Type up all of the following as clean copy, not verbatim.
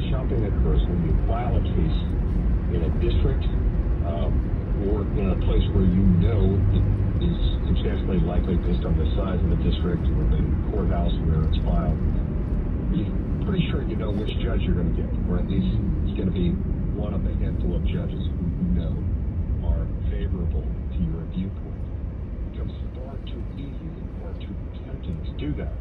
shopping occurs when you file a case in a district or in a place where you know it is substantially likely based on the size of the district or the courthouse where it's filed. You're pretty sure you know which judge you're going to get, or at least it's going to be one of a handful of judges who you know are favorable to your viewpoint. It becomes far too easy and far too tempting to do that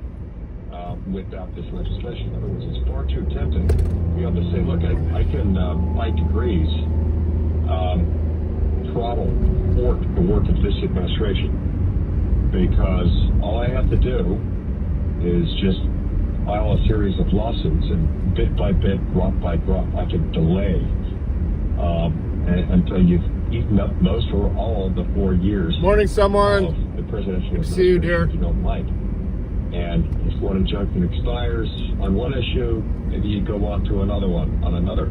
without this legislation. In other words, it's far too tempting to be able to say, look, I can, by degrees, throttle thwart the work of this administration, because all I have to do is just file a series of lawsuits, and bit by bit, drop by drop, I can delay until you've eaten up most or all of the 4 years. Morning, someone. Of the presidential see you, dear. You don't like. And if one injunction expires on one issue, maybe you go on to another one on another.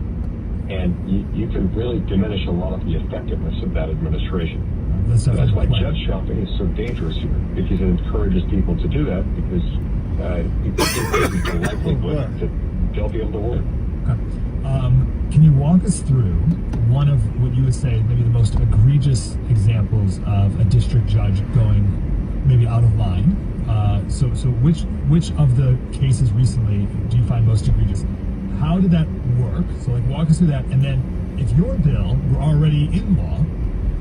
And you can really diminish a lot of the effectiveness of that administration. That's why judge shopping is so dangerous here, because it encourages people to do that, because it increases the likelihood that they'll be able to win. Okay. Can you walk us through one of what you would say maybe the most egregious examples of a district judge going maybe out of line? So which of the cases recently do you find most egregious? How did that work? So like walk us through that, and then if your bill were already in law,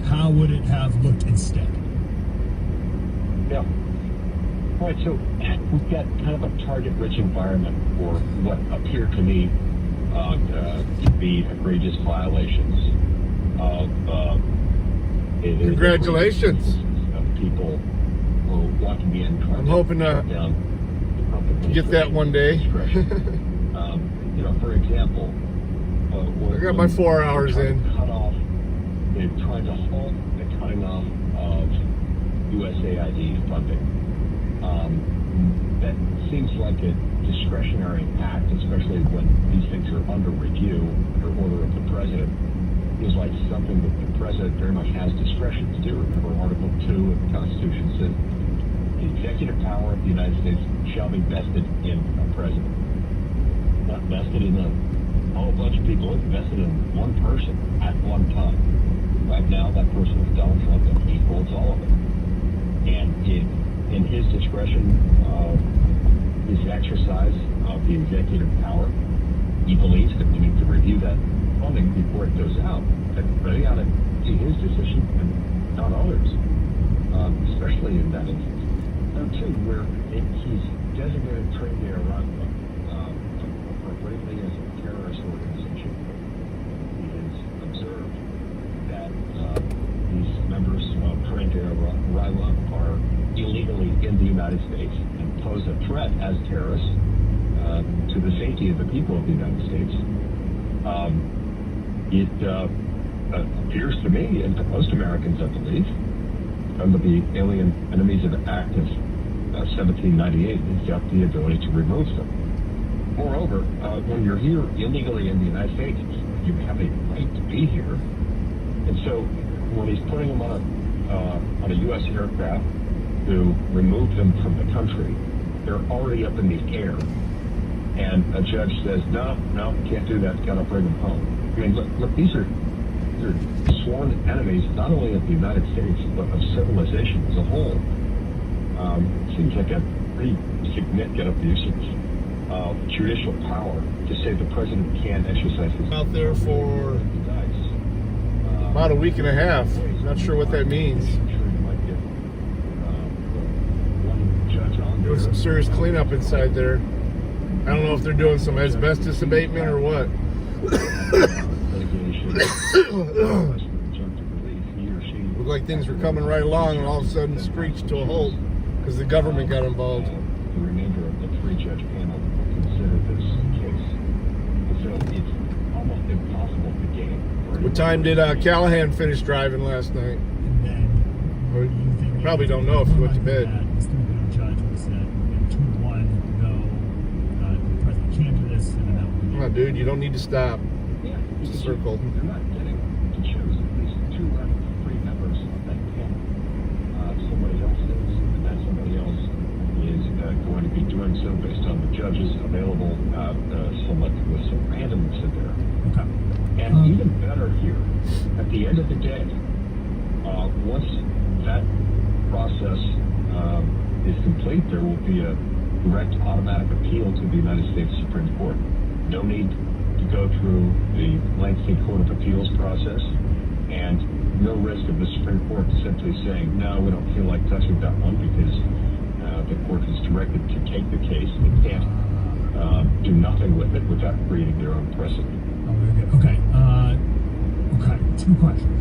how would it have looked instead? Yeah. All right, so we've got kind of a target-rich environment for what appear to me to be egregious violations of Congratulations. Of people walking in. I'm hoping to get that one day. You know, for example, I got my 4 hours in. They're trying to halt the cutting off of USAID funding. That seems like a discretionary act, especially when these things are under review under order of the president. Feels like something that the president very much has discretion to do. Remember, Article 2 of the Constitution says the executive power of the United States shall be vested in a president. Not vested in a whole bunch of people, it's vested in one person at one time. Right now, that person is Donald Trump, and he holds all of it. And in his discretion, his exercise of the executive power, he believes that we need to review that funding before it goes out. But he ought to be his decision and not others, especially in that instance. Now, too, where he's designated Train Day Iraq appropriately as a terrorist organization. He has observed that these members of Train Day Iraq are illegally in the United States and pose a threat as terrorists to the safety of the people of the United States. It appears to me, and to most Americans, I believe, under the Alien Enemies of Act of 1798, he's got the ability to remove them. Moreover, when you're here illegally in the United States, you have a right to be here. And so when he's putting them on a U.S. aircraft to remove them from the country, they're already up in the air. And a judge says, no, can't do that, got to bring them home. I mean, look, these are sworn enemies, not only of the United States, but of civilization as a whole. Seems like a pretty significant abuse of judicial power to say the president can't exercise his... Out there for about a week and a half. Not sure what that means. Doing some serious cleanup inside there. I don't know if they're doing some asbestos abatement or what. Looked like things were coming right along and all of a sudden screeched to a halt because the government got involved. The remainder of the three-judge panel will consider this case. So it's almost impossible to gain. What time did Callahan finish driving last night? And then, Or you think probably don't know if he went to bed. This three-panel judge would have said 2-1, no, the president can't do this, and then that would be... Come on, dude, you don't need to stop. Yeah, Just a circle. They're not getting to choose at least 2 out of 3 members of that panel. Somebody else is, and that somebody else is going to be doing so based on the judges available, selected with some randomness in there. Okay. And even better here, at the end of the day, once that process is complete, there will be a direct automatic appeal to the United States Supreme Court. No need to go through the lengthy Court of Appeals process, and no risk of the Supreme Court simply saying, no, we don't feel like touching that one because the court is directed to take the case. They can't do nothing with it without creating their own precedent. Oh, very good. Okay. Okay. Two questions.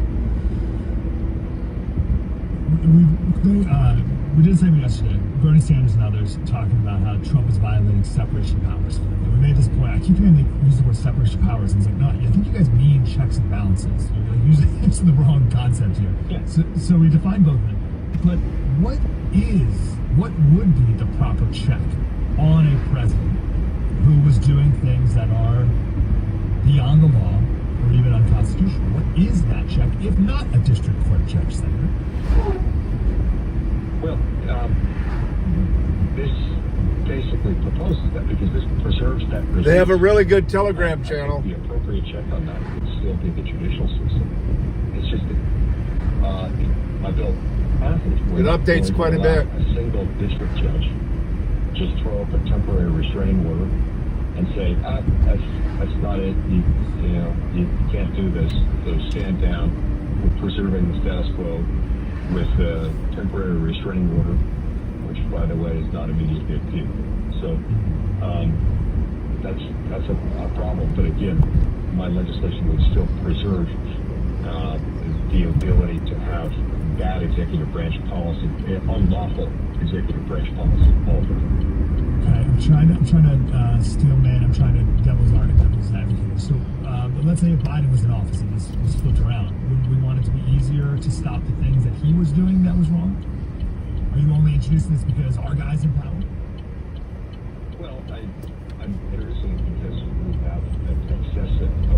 We did say yesterday, Bernie Sanders and others talking about how Trump is violating separation of powers. And we made this point. I keep hearing they use the word separation of powers, and it's like, no, I think you guys mean checks and balances. You're like using the wrong concept here. Yeah. So we defined both of them. But what would be the proper check on a president who was doing things that are beyond the law or even unconstitutional? What is that check, if not a district court judge, Senator? Well, this basically proposes that because this preserves that. They have a really good Telegram channel. The appropriate check on that would still be the judicial system. It's just that my bill passes. It updates quite a bit. A single district judge just throw up a temporary restraining order and say, that's not it. You can't do this. So stand down. We're preserving the status quo with a temporary restraining order, which, by the way, is not immediately appealable. So that's a problem. But again, my legislation would still preserve the ability to have bad executive branch policy, unlawful executive branch policy altered. Okay, I'm trying to steel man. I'm trying to devil's advocate. So, but let's say if Biden was in office and this was flipped around, would we want it to be easier to stop the things that he was doing that was wrong? Are you only introducing this because our guy's in power? Well, I'm introducing it because we have an excessive and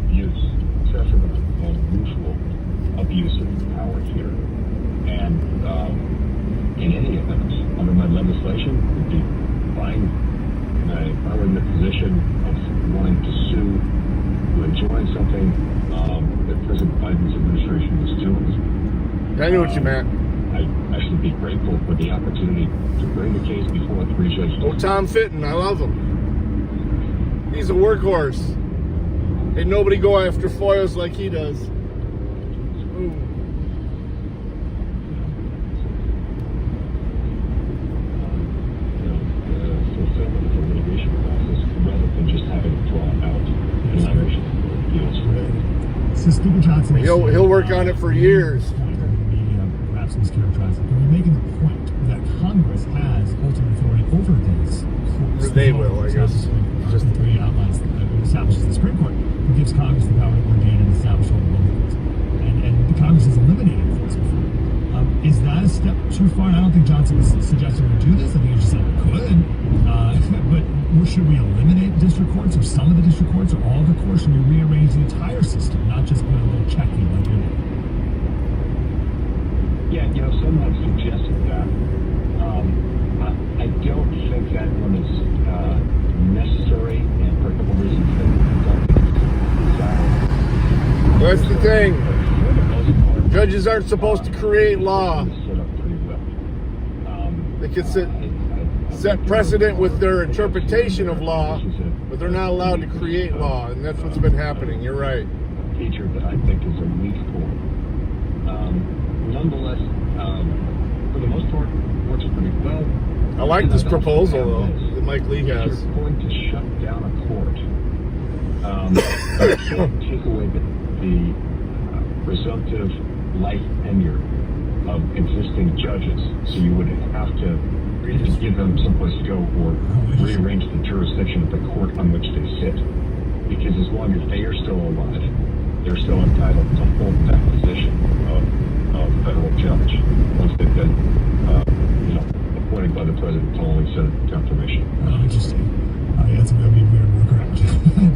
unusual abuse of power here. And in any event, under my legislation, it would be fine. If I were in the position of wanting to sue, to enjoin something that President Biden's administration was doing. I knew what you meant. I should be grateful for the opportunity to bring the case before a three-judge. Oh, Tom Fitton, I love him. He's a workhorse. Ain't nobody go after foils like he does. Ooh. Fulfillment of the litigation process rather than just having it drawn out. So Speaker Johnson, He'll work on it for years. Perhaps mischaracterizing, but we're making the point that Congress has ultimate authority over these courts. They will, I guess. Just the three outlines that establishes the Supreme Court, who gives Congress the power to ordain and establish all the local courts. And the Congress has eliminated courts before. Is that a step too far? And I don't think Johnson was suggesting to do this. I think he just said we could. But should we eliminate district courts, or some of the district courts, or all the courts? Should we rearrange the entire system, not just put a little checking like you're doing? Yeah, some have suggested that. I don't think that one is necessary, and for a couple of reasons. That's the thing. For the most part, Judges aren't supposed to create law. set up pretty well. They can set precedent with their interpretation of law, but they're not allowed to create law, and that's what's been happening. You're right. A feature that I think is a weak point. Nonetheless, for the most part, works pretty well. I like this proposal, though, that Mike Lee has. If you're going to shut down a court, you can't take away the presumptive life tenure of existing judges. So you would have to either give them someplace to go or rearrange the jurisdiction of the court on which they sit. Because as long as they are still alive, they're still entitled to hold that position of federal judge once they've been, appointed by the president following Senate confirmation. Oh, interesting. Yeah, that's going to be a weird workaround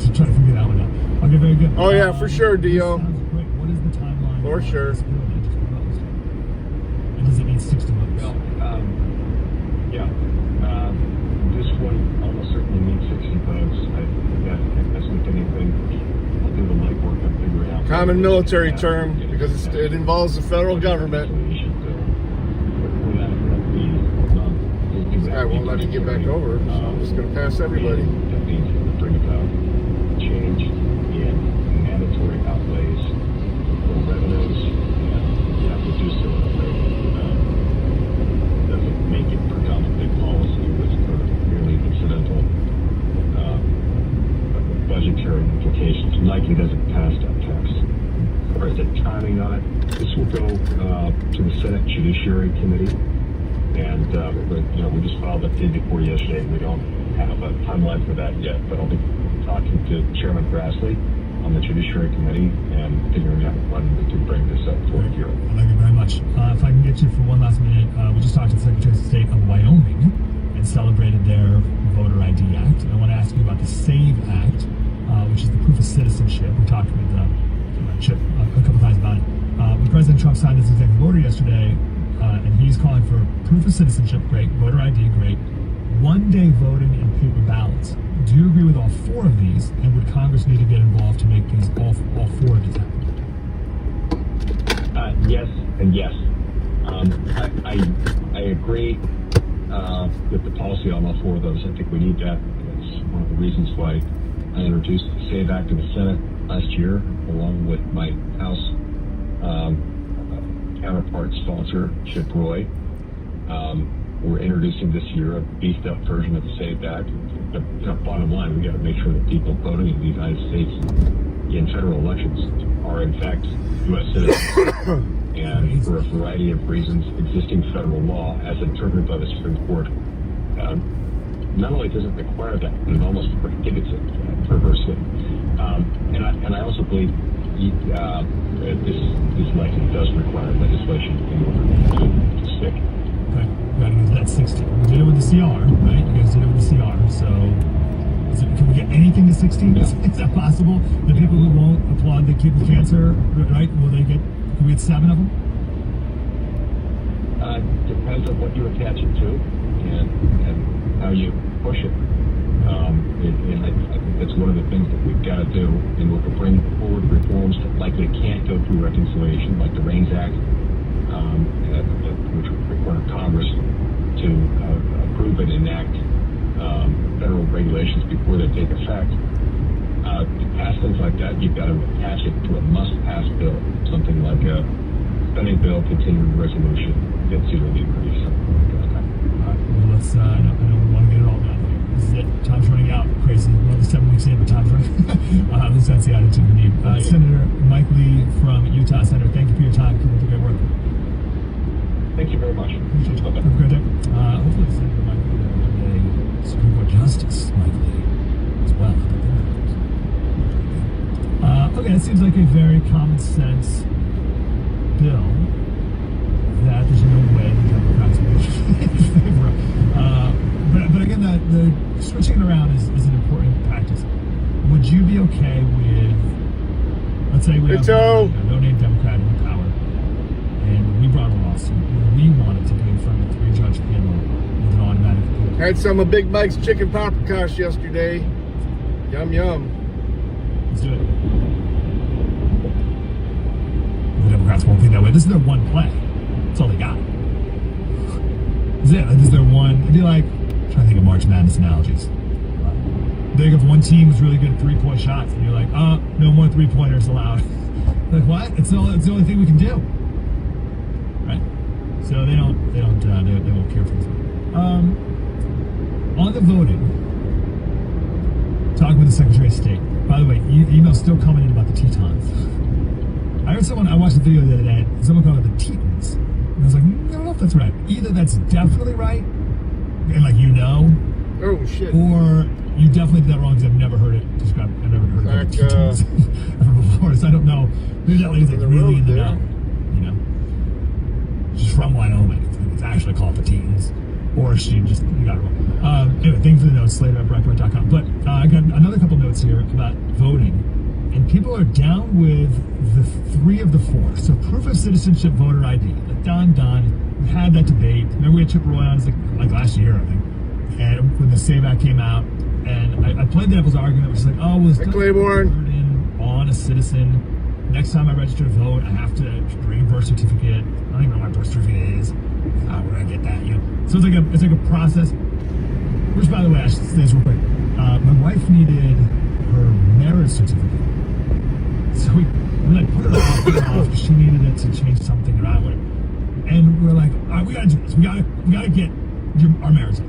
to try to figure that one out. Okay, very good. Oh, yeah, for sure, Dio. Great. What is the timeline? For sure. This bill that just proposed? And does it mean 60 months? Well, this one almost certainly means common military term because it involves the federal government. I won't let me get back over, so I'm just going to pass everybody. That means bring about change in mandatory outlays for revenues, and you have to do so in a way that doesn't make it predominantly policy with merely incidental budgetary implications. Likely doesn't pass that test. As far as the timing on it, this will go to the Senate Judiciary Committee. And we just filed that day before yesterday. We don't have a timeline for that yet, but I'll be talking to Chairman Grassley on the Judiciary Committee and figuring out when we can bring this up for a hearing. I like it very much. If I can get you for one last minute, we just talked to the Secretary of State of Wyoming and celebrated their Voter ID Act. And I want to ask you about the SAVE Act, which is the proof of citizenship. We talked with Chip a couple times about it. When President Trump signed his executive order yesterday, and he's calling for proof of citizenship, great, voter ID, great, one-day voting and paper ballots. Do you agree with all four of these, and would Congress need to get involved to make these all four of these happen? Yes and yes. I agree with the policy on all four of those. I think we need that. That's one of the reasons why I introduced the SAVE Act in the Senate last year, along with my House counterpart sponsor, Chip Roy. We're introducing this year a beefed up version of the SAVE Act. The bottom line, we got to make sure that people voting in the United States in federal elections are in fact U.S. citizens. And for a variety of reasons, existing federal law, as interpreted by the Supreme Court, not only doesn't require that, but it almost prohibits it perversely. And I also believe this likely does require legislation in order to stick. Okay, we gotta get to that 60. We did it with the CR, right? You guys did it with the CR. So, can we get anything to 60? Yeah. Is that possible? The people who won't applaud the kid with cancer, right? Will they get? Can we get 7 of them? Depends on what you attach it to and how you push it. And I think that's one of the things that we've got to do in order to bring forward reforms that likely can't go through reconciliation, like the REINS Act, which would require Congress to approve and enact federal regulations before they take effect. To pass things like that, you've got to attach it to a must-pass bill, something like a spending bill, continuing resolution, debt ceiling increase, something like that. Okay. All right. Well, let's. I know we want to get it all done. This is it. Time's running out. Crazy. We're only 7 weeks in, but time's running. At least that's the attitude we need. Senator Mike Lee from Utah. Senator, thank you for your time. Keep up the great work. Thank you very much. Appreciate you. Have a great day. Hopefully, Senator Mike Lee will one day Supreme Court Justice Mike Lee as well. Okay, it seems like a very common sense bill that there's no way the Democrats will be in favor of. But again, the switching it around is an important practice. Would you be okay with, let's say we have a no-name Democrat in power, and we brought a lawsuit, and we wanted to be in front of a 3-judge panel with an automatic appeal? Had some of Big Mike's chicken paprikash yesterday. Yum, yum. Let's do it. The Democrats won't think that way. This is their one play. That's all they got. This is it. This is their one. It'd be like, I'm trying to think of March Madness analogies. Think of one team who's really good at 3-point shots, and you're like, no more 3-pointers allowed. Like, what? It's the only thing we can do, right? So they won't care for this. On the voting, talking with the Secretary of State. By the way, emails still coming in about the Tetons. I watched a video the other day, someone called it the Tetons. And I was like, I don't know if that's right. Either that's definitely right, and like oh shit, or you definitely did that wrong because I've never heard it described. I've never heard of Tetons ever before, so I don't know. Maybe that lady's like really in the know, you know? She's from Wyoming. It's actually called the Tetons. Or she just, you got it wrong. Anyway, thanks for the notes, Slater at Breitbart.com. But I got another couple notes here about voting. And people are down with the 3 of the 4. So proof of citizenship, voter ID. Like done. We had that debate. Remember we had Chip Roy on, it was like last year, I think. And when the SAVE Act came out, and I played the devil's argument, which is like, well, it's not Claiborne burden on a citizen Next time I register to vote, I have to bring a birth certificate. I don't even know what my birth certificate is. Where do I get that? You know, so it's like a process. Which, by the way, I should say this real quick. My wife needed her marriage certificate, so we like put it off because she needed it to change something around with it. And we're like, all right, we gotta do this. We gotta get our marriage.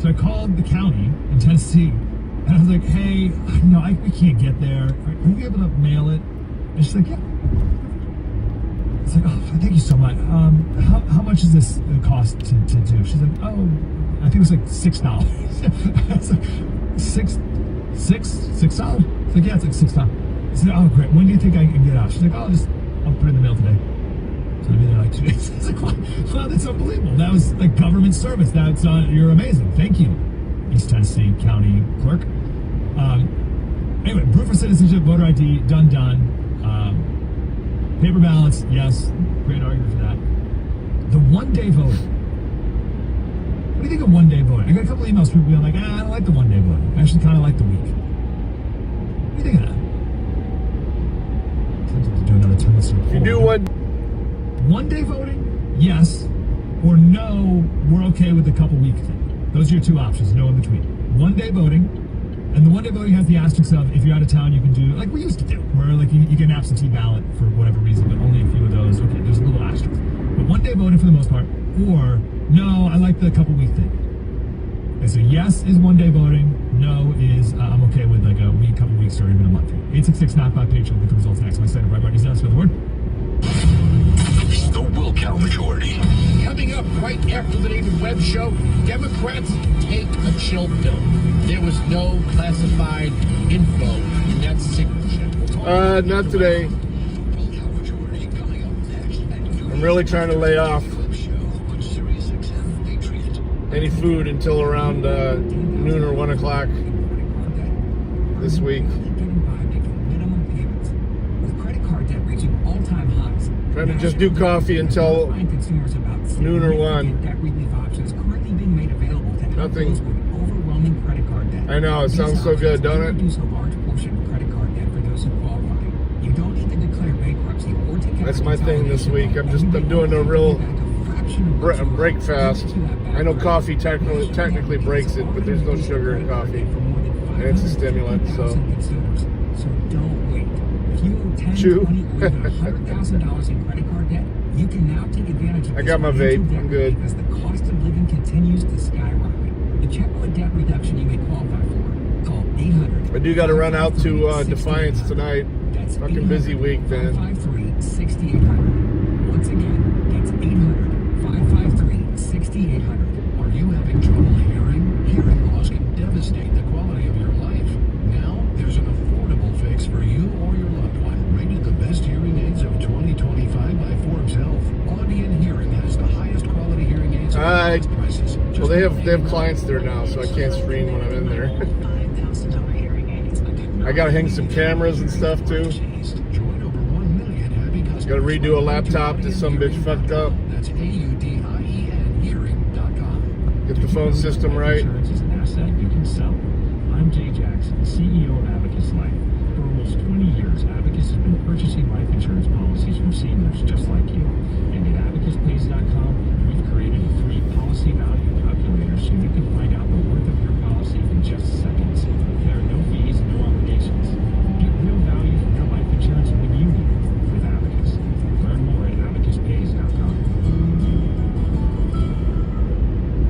So I called the county in Tennessee, and I was like, hey, no, we can't get there. Are you able to mail it? And she's like, yeah. It's like, oh, thank you so much. How much does this cost to do? She's like, oh, I think it was like $6. It's like, $6? It's like, yeah, it's like $6. I said, oh, great. When do you think I can get out? She's like, oh, I'll put it in the mail today. So I'll be there like 2 days. It's like, wow, that's unbelievable. That was like government service. That's you're amazing. Thank you, East Tennessee County Clerk. Anyway, proof of citizenship, voter ID, done. Paper ballots, yes. Great argument for that. The one-day voting. What do you think of one-day voting? I got a couple emails from people being like, I don't like the one-day voting. I actually kind of like the week. What do you think of that? Do another turn this forward. You do what? One-day voting, yes, or no, we're okay with the couple-week thing. Those are your two options, no in between. One-day voting, and the one-day voting has the asterisk of if you're out of town, you can do, like we used to do, where like you get an absentee ballot for whatever reason, but only a few of those. Okay, there's a little asterisk. But one-day voting for the most part, or no, I like the couple-week thing. Okay, so yes is one-day voting, no is I'm okay with like a week, couple weeks, or even a month. 866-95-PATRIOT. We'll get the results next. My Senate, right, News Desk, for the word. The will count majority. Coming up right after the David Webb Show, Democrats take a chill pill. There was no classified info in that signature. Not today. I'm really trying to lay off any food until around noon or 1 o'clock this week. Trying to just do coffee until noon or 1. Nothing. I know, it sounds so good, don't it? That's my thing this week. I'm doing a real break fast. I know coffee technically breaks it, but there's no sugar in coffee. And it's a stimulant, so. Chew. $100,000 in credit card debt, you can now take advantage of I got my vape. I'm good. As the cost of living continues to skyrocket. The check with debt reduction you may qualify for. Call 800. I do got to run out to Defiance tonight. That's fucking busy week, man. 553-6800. Once again, that's 800-553-6800. Are you having trouble hearing? Hearing loss can devastate the quality of your life. Now, there's an affordable fix for you or your loved one. Rated the best hearing aids of 2025 by Forbes Health. Audion Hearing has the highest quality hearing aids at the best prices. Well, they have clients there now, so I can't stream when I'm in there. I gotta hang some cameras and stuff too. Gotta redo a laptop that some bitch fucked up. That's AUDIENhearing.com. Get the phone system right. Insurance is an asset you can sell. I'm Jay Jackson, CEO of Abacus Life. For almost 20 years, Abacus has been purchasing life insurance policies from seniors just like you. And at abacuspays.com, we've created a free policy value calculator so you can find out the worth of your policy in just seconds. There are no fees, no obligations. Get real value from your life insurance when you need it with Abacus. Learn more at abacuspays.com.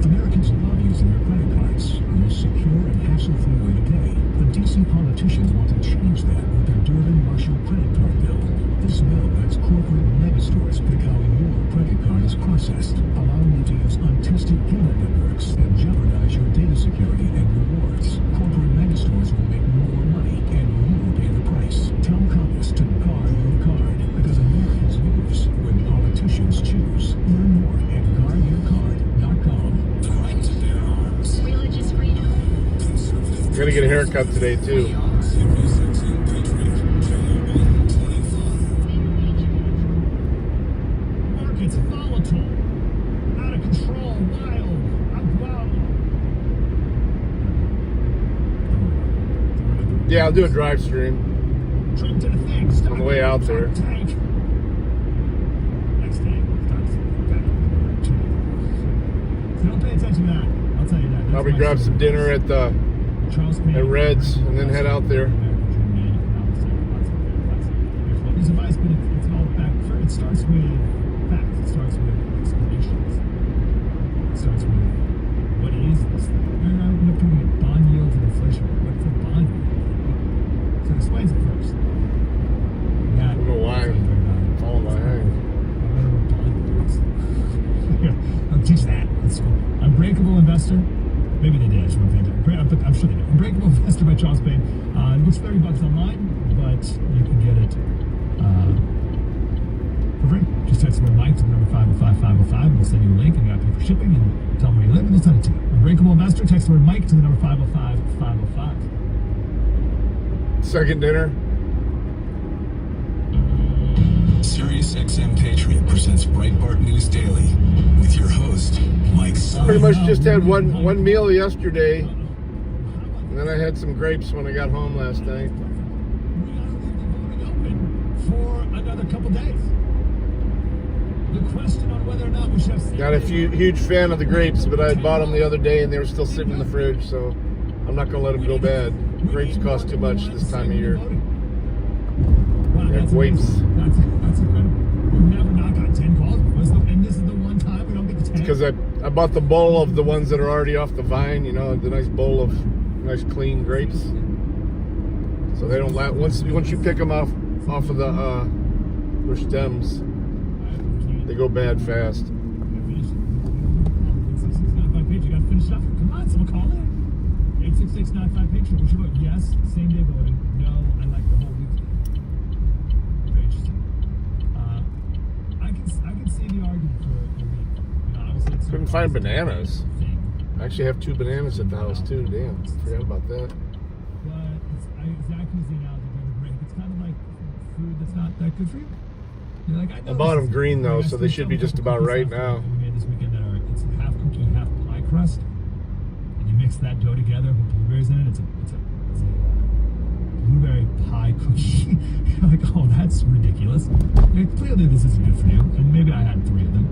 Americans love using their credit cards, the most secure and hassle-free way to pay. But DC politicians want to change that with their Durbin Marshall credit card bill. This bill lets corporate megastores pick how your credit card is processed, allowing you to use untested payment networks that jeopardize your data security and rewards. Corporate megastores will make more money, and you pay the price. Tell Compass to guard your card, because Americans lose when politicians choose. Learn more at guardyourcard.com. The right to bear arms. Religious freedom. I'm gonna get a haircut today too. Markets volatile, out of control, wild, Yeah, I'll do a drive stream. Trump did a thing. Stop On the way out there. Tank. Next day, starts back up. So don't pay attention to that. I'll tell you that. That's Probably my grab story. some dinner at the Charles Payne. at Red's and then head out there. There's advice, but it's all back. It starts with facts. It starts with explanations. It starts with what is this thing? We're not talking about bond yields and inflation. What's a bond yield? So it explains it first. I don't know why. All my hand. I'll teach that in school. Unbreakable Investor. Maybe they did. I just want to think. I'm sure they did. Unbreakable Investor by Charles Payne. It looks $30 online, but you can get it for free. Just text the word Mike to the number 505-505 and we'll send you a link and you got to pay for shipping and tell them where you live and they'll send it to you. Unbreakable Investor, text the word Mike to the number 505-505. Second dinner. Sirius XM Patriot presents Breitbart News Daily with your host, Mike Sutton. Pretty much just had one meal yesterday, and then I had some grapes when I got home last night. We gotta leave the voting open for another couple days. The question on whether or not we should have Not a huge fan of the grapes, but I had bought them the other day and they were still sitting in the fridge, so I'm not gonna let them go bad. Grapes cost too much this time of year. Wow, Grapes. That's incredible. We've never not got 10 calls before, and this is the one time we don't get the 10. Because I bought the bowl of the ones that are already off the vine, you know, the nice bowl of nice clean grapes. So they don't last once you pick them off of the their stems, they go bad fast. You got to finish it up. Come on, someone call in. 866-95-PATRIOT. What you vote? Yes, same day voting. No, I like the whole week. Very interesting. I can see the argument for a week. You know, obviously it's Couldn't find bananas. thing, I actually have 2 bananas at the house too. Damn, forgot about that. but exactly as the analogy of a break. It's kind of like food that's not that good for you. You're like, I know I bought this them green though, so they should be just about right now. We made this weekend that are it's half cookie, half pie crust, and you mix that dough together with blueberries in it. It's a blueberry pie cookie. You're like, oh, that's ridiculous. Like, clearly, this isn't good for you. And maybe I had 3 of them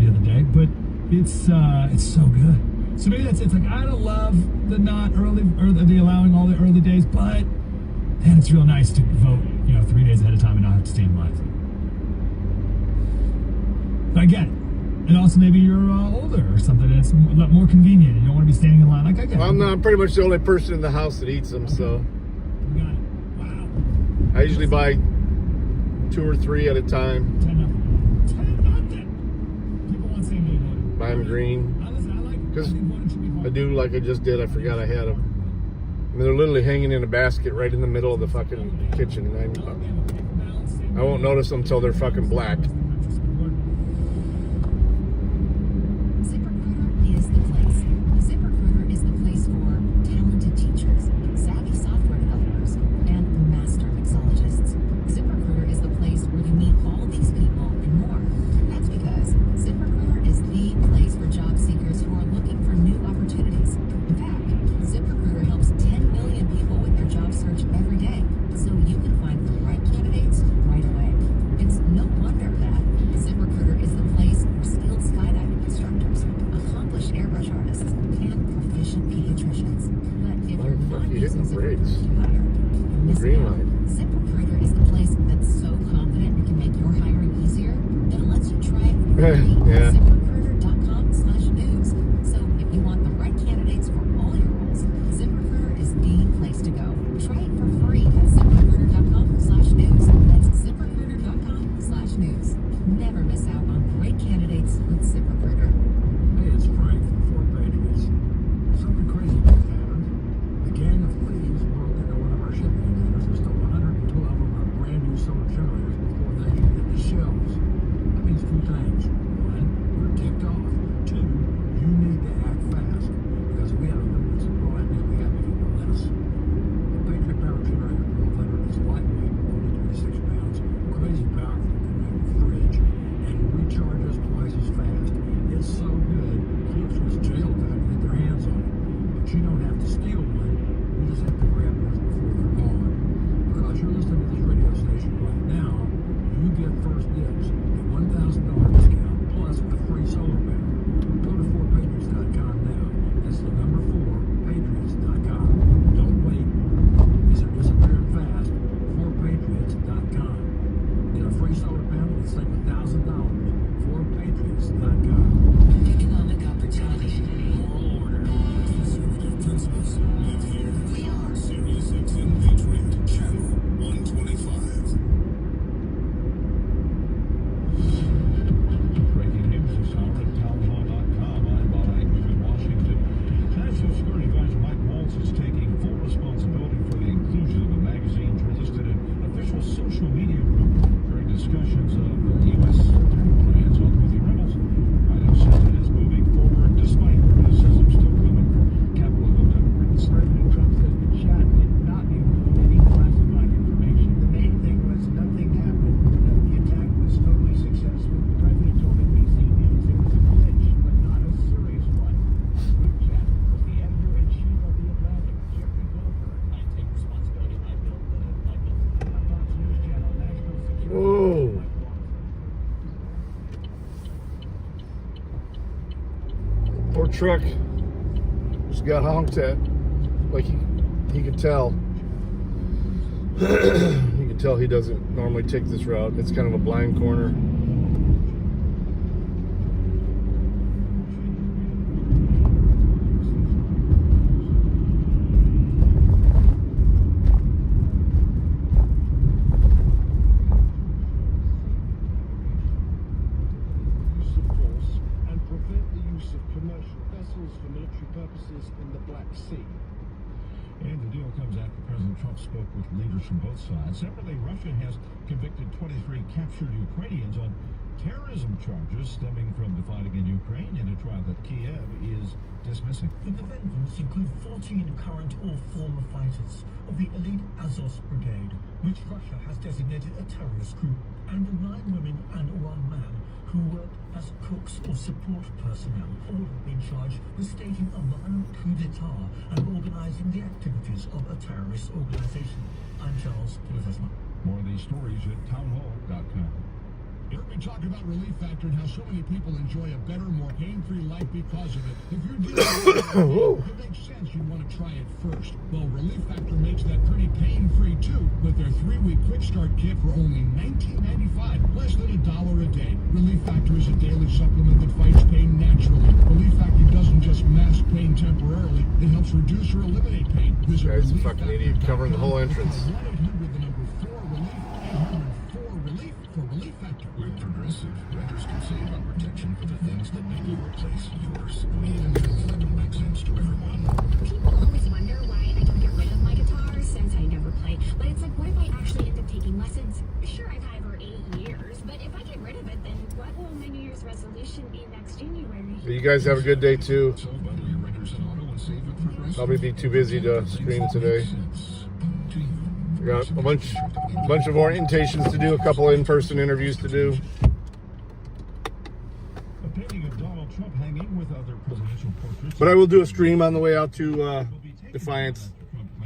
the other day, but it's so good. So maybe that's it. It's like I don't love the not early or the allowing all the early days, but then it's real nice to vote, 3 days ahead of time and not have to stay in line. But I get it. And also maybe you're older or something and it's a lot more convenient. You don't want to be standing in line. Like I get it. I'm pretty much the only person in the house that eats them, so You got it. Wow. I usually buy 2 or 3 at a time. 10-0. 10-0. People want same day voting. Buy them green. Listen, I like Because I think voting should be hard. I do like I just did. I forgot I had them. I mean, they're literally hanging in a basket right in the middle of the fucking kitchen. I won't notice them until they're fucking black. ZipRecruiter is the place. ZipRecruiter is the place for talented teachers, savvy software developers, and master mixologists. ZipRecruiter is the place where you meet all these people and more. That's because ZipRecruiter is the place for job seekers who are looking for new opportunities. In fact, ZipRecruiter helps 10 million people with their job search every day, so you can find the right candidates right away. It's no wonder that ZipRecruiter is the place for skilled skydiving instructors, accomplished airbrush artists, and proficient pediatricians. But if Why you're the fuck not are you hitting using the brakes? ZipRecruiter to hire, you're missing Green out. light. ZipRecruiter is the place that's so confident it can make your hiring easier that it lets you try it for free Yeah. at ZipRecruiter.com/news. So if you want the right candidates for all your roles, ZipRecruiter is the place to go. Try it for free at ZipRecruiter.com/news. That's ZipRecruiter.com/news. Never miss out on great candidates with ZipRecruiter. Hey, it's Frank from Fort Patriots. Something crazy just happened. A gang of thieves broke into one of our shipping containers and stole 112 of our brand new solar generators before they hit the shelves. That means 2 things. One, we're Live here. We are. Sirius XM Patriot, Channel 125. Breaking news this hour at townhall.com. I'm Bob Agnew in Washington. National Security Advisor Mike Waltz is taking full responsibility for the inclusion of a magazine listed in official social media group during discussions of U.S. attack plans on Houthi rebels. White House says it is moving forward despite criticism still coming from Capitol Hill Democrats. President Trump says the chat did not include any classified information. The main thing was nothing happened. The attack was totally successful. The president told NBC News it was a glitch, but not a serious one. Group chat was the editor-in-chief of The Atlantic, Jeffrey Goldberg. I take responsibility. I built Fox News Channel National Security. Whoa. Poor truck just got honked at. Like he could tell. He could tell he doesn't normally take this route. It's kind of a blind corner. Use of force and prevent the use of commercial vessels for military purposes in the Black Sea. And the deal comes after President Trump spoke with leaders from both sides. Separately, Russia has convicted 23 captured Ukrainians on terrorism charges stemming from the fight in Ukraine in a trial that Kiev is dismissing. The defendants include 14 current or former fighters of the elite Azov Brigade, which Russia has designated a terrorist group, and 9 women and 1 man who worked as cooks or support personnel. All have been charged with staging a violent coup d'etat and organizing the activities of a terrorist organization. I'm Charles Kilifesma. More of these stories at townhall.com. You heard me talk about Relief Factor and how so many people enjoy a better, more pain-free life because of it. If you're dealing with it makes sense you'd want to try it first. Well, Relief Factor makes that pretty pain-free too with their 3-week quick start kit for only $19.95, less than $1 a day. Relief Factor is a daily supplement that fights pain naturally. Relief Factor doesn't just mask pain temporarily, it helps reduce or eliminate pain. This guy's a fucking idiot covering the whole entrance. 1-800-4-RELIEF, 800-4-RELIEF for Relief Factor. With Progressive, renters can save on protection for the things that make your place yours. Even if it doesn't make sense to everyone. People always wonder why I don't get rid of my guitar since I never play. But it's like, what if I actually end up taking lessons? Sure, I've had it for 8 years, but if I get rid of it, then what will my New Year's resolution be next January? You guys have a good day too. So bundle your renters and auto and save at Progressive. Probably be too busy to stream today. To you. We got a bunch of orientations to do, a couple in-person interviews to do. A painting of Donald Trump hanging with other presidential portraits. But I will do a stream on the way out to Defiance.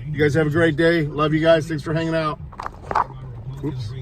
You guys have a great day. Love you guys. Thanks for hanging out. Oops.